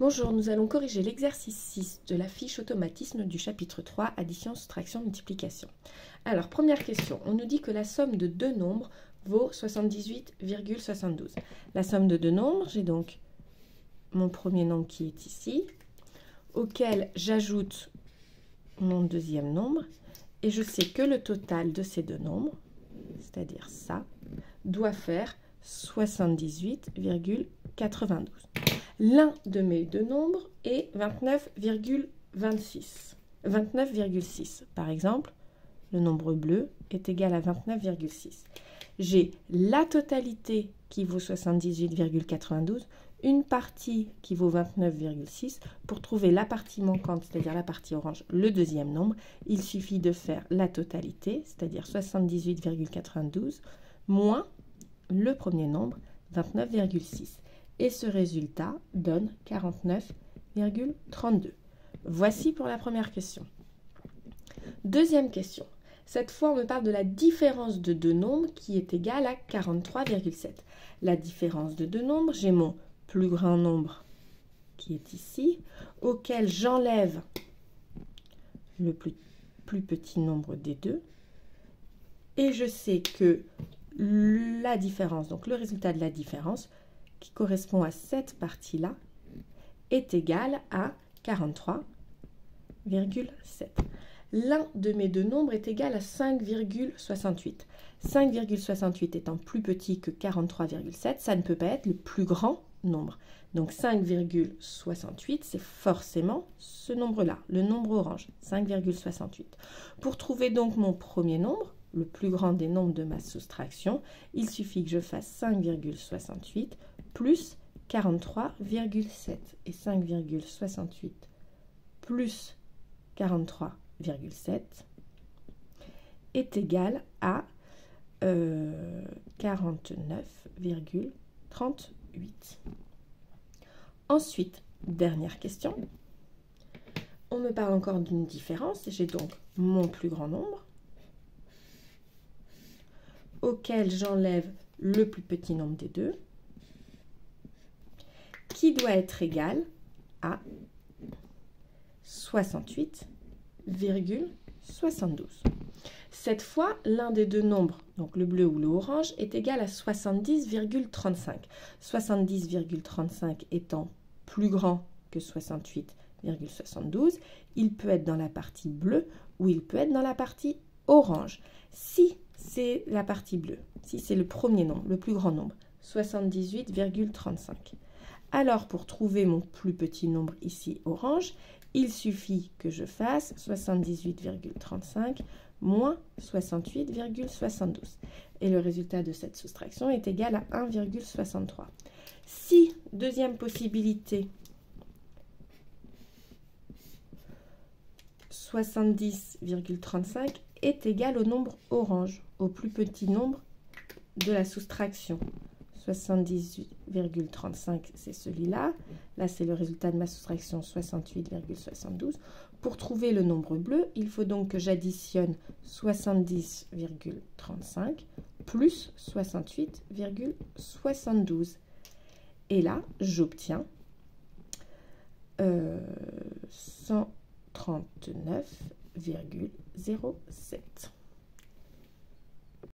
Bonjour, nous allons corriger l'exercice 6 de la fiche automatisme du chapitre 3, addition, soustraction, multiplication. Alors, première question, on nous dit que la somme de deux nombres vaut 78,72. La somme de deux nombres, j'ai donc mon premier nombre qui est ici, auquel j'ajoute mon deuxième nombre, et je sais que le total de ces deux nombres, c'est-à-dire ça, doit faire 78,92. L'un de mes deux nombres est 29,6. Par exemple, le nombre bleu est égal à 29,6. J'ai la totalité qui vaut 78,92, une partie qui vaut 29,6. Pour trouver la partie manquante, c'est-à-dire la partie orange, le deuxième nombre, il suffit de faire la totalité, c'est-à-dire 78,92, moins le premier nombre, 29,6. Et ce résultat donne 49,32. Voici pour la première question. Deuxième question. Cette fois, on me parle de la différence de deux nombres qui est égale à 43,7. La différence de deux nombres, j'ai mon plus grand nombre qui est ici, auquel j'enlève le plus petit nombre des deux. Et je sais que la différence, donc le résultat de la différence, qui correspond à cette partie-là, est égal à 43,7. L'un de mes deux nombres est égal à 5,68. 5,68 étant plus petit que 43,7, ça ne peut pas être le plus grand nombre. Donc 5,68, c'est forcément ce nombre-là, le nombre orange, 5,68. Pour trouver donc mon premier nombre, le plus grand des nombres de ma soustraction, il suffit que je fasse 5,68 plus 43,7. Et 5,68 plus 43,7 est égal à 49,38. Ensuite, dernière question. On me parle encore d'une différence. J'ai donc mon plus grand nombre, auquel j'enlève le plus petit nombre des deux, qui doit être égal à 68,72. Cette fois, l'un des deux nombres, donc le bleu ou le orange, est égal à 70,35. 70,35 étant plus grand que 68,72, il peut être dans la partie bleue ou il peut être dans la partie orange. Si c'est la partie bleue, si c'est le premier nombre, le plus grand nombre, 78,35. Alors, pour trouver mon plus petit nombre ici, orange, il suffit que je fasse 78,35 moins 68,72. Et le résultat de cette soustraction est égal à 1,63. Si, deuxième possibilité, 70,35 est égal au nombre orange, au plus petit nombre de la soustraction. 78,35, c'est celui-là. Là, c'est le résultat de ma soustraction, 68,72. Pour trouver le nombre bleu, il faut donc que j'additionne 70,35 plus 68,72. Et là, j'obtiens 139,07.